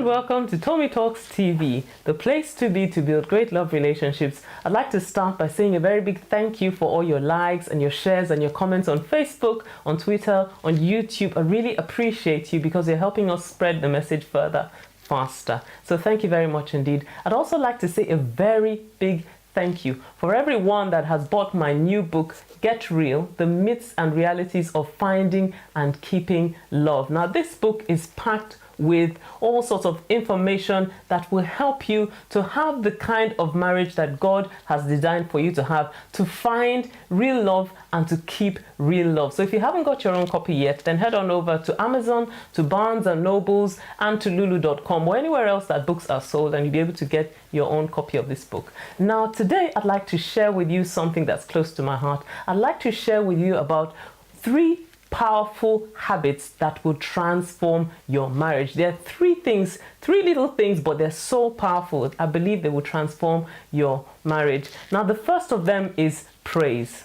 and welcome to Tommy Talks TV, the place to be to build great love relationships. I'd like to start by saying a very big thank you for all your likes and your shares and your comments on Facebook, on Twitter, on YouTube. I really appreciate you because you're helping us spread the message further, faster. So thank you very much indeed. I'd also like to say a very big thank you for everyone that has bought my new book, Get Real, The Myths and Realities of Finding and Keeping Love. Now, this book is packed with all sorts of information that will help you to have the kind of marriage that God has designed for you to have, to find real love and to keep real love. So if you haven't got your own copy yet, then head on over to Amazon, to Barnes and Nobles, and to lulu.com or anywhere else that books are sold, and you'll be able to get your own copy of this book. Now, today I'd like to share with you something that's close to my heart. I'd like to share with you about 3 powerful habits that will transform your marriage. There are 3 things, 3 little things, but they're so powerful. I believe they will transform your marriage. Now, the first of them is praise.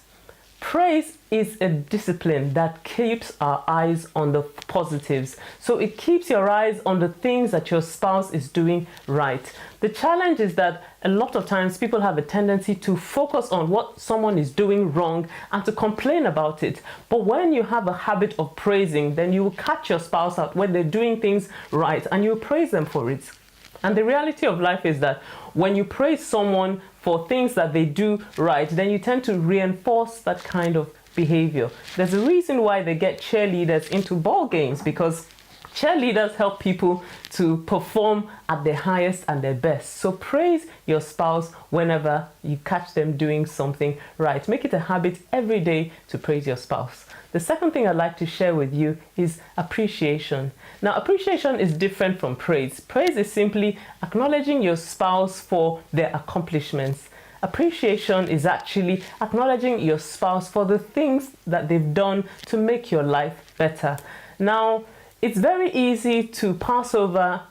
Praise is a discipline that keeps our eyes on the positives. So it keeps your eyes on the things that your spouse is doing right. The challenge is that a lot of times people have a tendency to focus on what someone is doing wrong and to complain about it. But when you have a habit of praising, then you will catch your spouse out when they're doing things right and you praise them for it. And the reality of life is that when you praise someone for things that they do right, then you tend to reinforce that kind of behavior. There's a reason why they get cheerleaders into ball games, because cheerleaders help people to perform at their highest and their best. So praise your spouse whenever you catch them doing something right. Make it a habit every day to praise your spouse. The second thing I'd like to share with you is appreciation. Now, appreciation is different from praise. Praise is simply acknowledging your spouse for their accomplishments. Appreciation is actually acknowledging your spouse for the things that they've done to make your life better. Now, it's very easy to pass over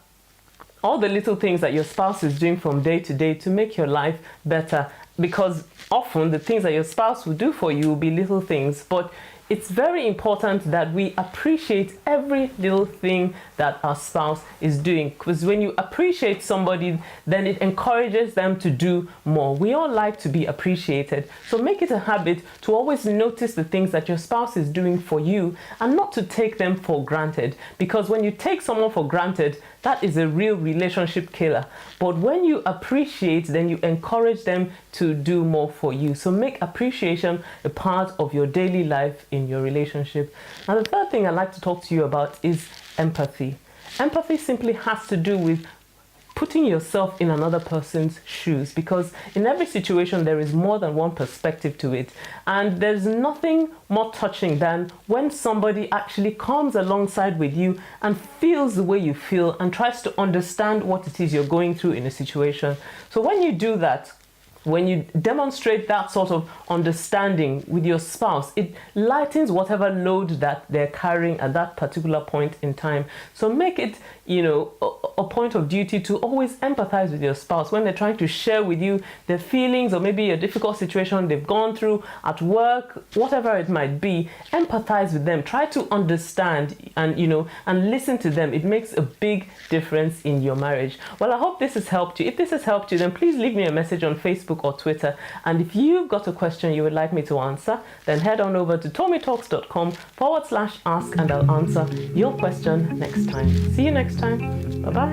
all the little things that your spouse is doing from day to day to make your life better, because often the things that your spouse will do for you will be little things. But it's very important that we appreciate every little thing that our spouse is doing, because when you appreciate somebody, then it encourages them to do more. We all like to be appreciated. So make it a habit to always notice the things that your spouse is doing for you and not to take them for granted, because when you take someone for granted, that is a real relationship killer. But when you appreciate, then you encourage them to do more for you. So make appreciation a part of your daily life in your relationship. Now, the third thing I'd like to talk to you about is empathy. Empathy simply has to do with putting yourself in another person's shoes, because in every situation there is more than one perspective to it, and there's nothing more touching than when somebody actually comes alongside with you and feels the way you feel and tries to understand what it is you're going through in a situation. So when you do that, when you demonstrate that sort of understanding with your spouse, it lightens whatever load that they're carrying at that particular point in time. So make it, a point of duty to always empathize with your spouse when they're trying to share with you their feelings, or maybe a difficult situation they've gone through at work, whatever it might be. Empathize with them. Try to understand and listen to them. It makes a big difference in your marriage. Well, I hope this has helped you. If this has helped you, then please leave me a message on Facebook or Twitter. And if you've got a question you would like me to answer, then head on over to tommytalks.com/ask and I'll answer your question next time. See you next time. Bye-bye.